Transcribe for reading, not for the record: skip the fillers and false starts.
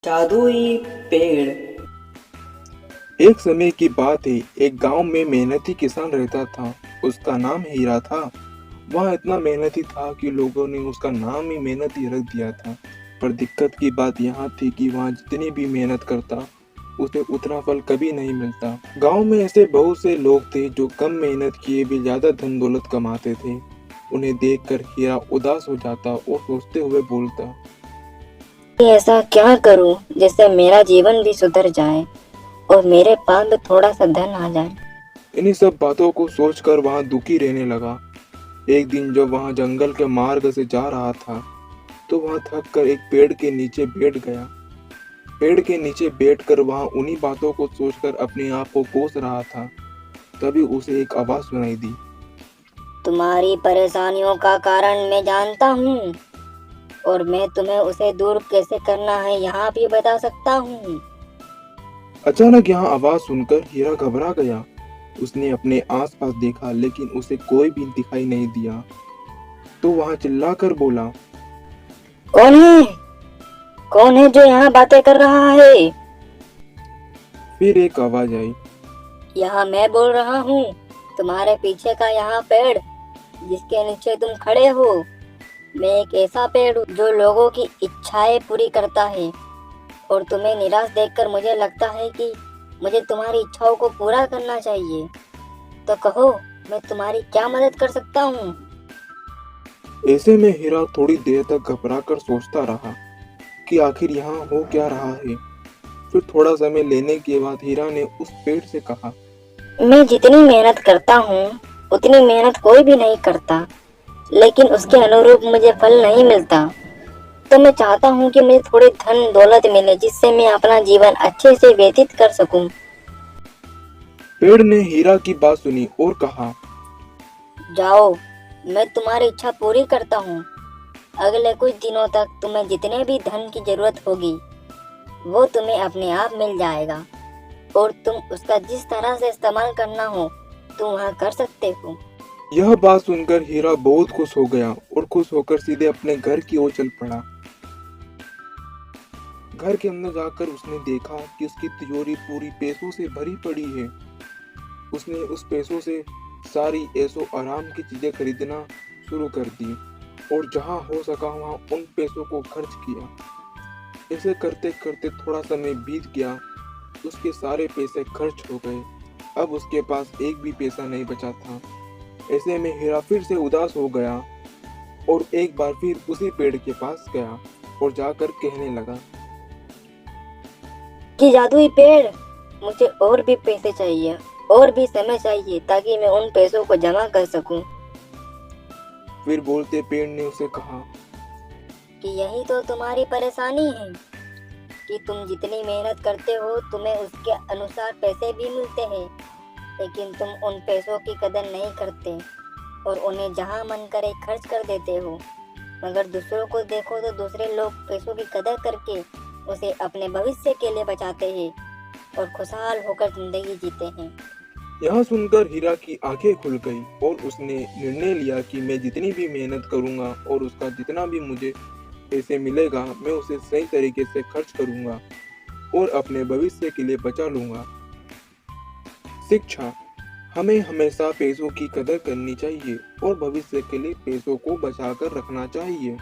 जादुई पेड़। एक समय की बात है। एक गांव में मेहनती किसान रहता था। उसका नाम हीरा था। वह इतना मेहनती था कि लोगों ने उसका नाम ही मेहनती रख दिया था। पर दिक्कत की बात यहाँ थी कि वह जितनी भी मेहनत करता उसे उतना फल कभी नहीं मिलता। गांव में ऐसे बहुत से लोग थे जो कम मेहनत किए भी ज्यादा धन दौलत कमाते थे। उन्हें देखकर हीरा उदास हो जाता और सोचते हुए बोलता, ऐसा क्या करूं जिससे मेरा जीवन भी सुधर जाए और मेरे पास भी थोड़ा सा धन आ जाए। इन्हीं सब बातों को सोचकर वह दुखी रहने लगा। एक दिन जब वह जंगल के मार्ग से जा रहा था तो वह थक कर एक पेड़ के नीचे बैठ गया। पेड़ के नीचे बैठकर वह उन्हीं बातों को सोचकर अपने आप को कोस रहा था। तभी उसे एक आवाज सुनाई दी। तुम्हारी परेशानियों का कारण मैं जानता हूँ और मैं तुम्हें उसे दूर कैसे करना है यहाँ भी बता सकता हूँ। अचानक यह आवाज सुनकर हीरा घबरा गया। उसने अपने आसपास देखा लेकिन उसे कोई भी दिखाई नहीं दिया। तो वह चिल्लाकर बोला, कौन है? कौन है जो यहाँ बातें कर रहा है? फिर एक आवाज आई, यहाँ मैं बोल रहा हूँ। तुम्हारे पीछे का यहाँ पेड़ जिसके नीचे तुम खड़े हो, मैं एक ऐसा पेड़ हूँ जो लोगों की इच्छाएं पूरी करता है और तुम्हें निराश देखकर मुझे लगता है कि मुझे तुम्हारी इच्छाओं को पूरा करना चाहिए। तो कहो, मैं तुम्हारी क्या मदद कर सकता हूँ? ऐसे में हीरा थोड़ी देर तक घबरा कर सोचता रहा कि आखिर यहाँ हो क्या रहा है। फिर थोड़ा समय लेने के बाद हीरा ने उस पेड़ से कहा, मैं जितनी मेहनत करता हूँ उतनी मेहनत कोई भी नहीं करता, लेकिन उसके अनुरूप मुझे फल नहीं मिलता। तो मैं चाहता हूँ कि मुझे थोड़ी धन दौलत मिले जिससे मैं अपना जीवन अच्छे से व्यतीत कर सकूँ। पेड़ ने हीरा की बात सुनी और कहा, जाओ, मैं तुम्हारी इच्छा पूरी करता हूँ। अगले कुछ दिनों तक तुम्हें जितने भी धन की जरूरत होगी वो तुम्हें अपने आप मिल जाएगा और तुम उसका जिस तरह से इस्तेमाल करना हो तुम वहाँ कर सकते हो। यह बात सुनकर हीरा बहुत खुश हो गया और खुश होकर सीधे अपने घर की ओर चल पड़ा। घर के अंदर जाकर उसने देखा कि उसकी तिजोरी पूरी पैसों से भरी पड़ी है। उसने उस पैसों से सारी ऐशो आराम की चीजें खरीदना शुरू कर दी और जहां हो सका वहां उन पैसों को खर्च किया। ऐसे करते करते थोड़ा समय बीत गया। उसके सारे पैसे खर्च हो गए। अब उसके पास एक भी पैसा नहीं बचा था। ऐसे में हीरा फिर से उदास हो गया और एक बार फिर उसी पेड़ के पास गया और जाकर कहने लगा, कि जादुई पेड़, मुझे और भी पैसे चाहिए और भी समय चाहिए ताकि मैं उन पैसों को जमा कर सकूं। फिर बोलते पेड़ ने उसे कहा, कि यही तो तुम्हारी परेशानी है कि तुम जितनी मेहनत करते हो तुम्हें उसके अनुसार पैसे भी मिलते हैं, लेकिन तुम उन पैसों की कदर नहीं करते और उन्हें जहां मन करे खर्च कर देते हो। मगर दूसरों को देखो तो दूसरे लोग पैसों की कदर करके उसे अपने भविष्य के लिए बचाते हैं और खुशहाल होकर जिंदगी जीते हैं। यह सुनकर हीरा की आंखें खुल गई और उसने निर्णय लिया कि मैं जितनी भी मेहनत करूंगा और उसका जितना भी मुझे पैसे मिलेगा मैं उसे सही तरीके से खर्च करूंगा और अपने भविष्य के लिए बचा लूंगा। शिक्षा, हमें हमेशा पैसों की कदर करनी चाहिए और भविष्य के लिए पैसों को बचा कर रखना चाहिए।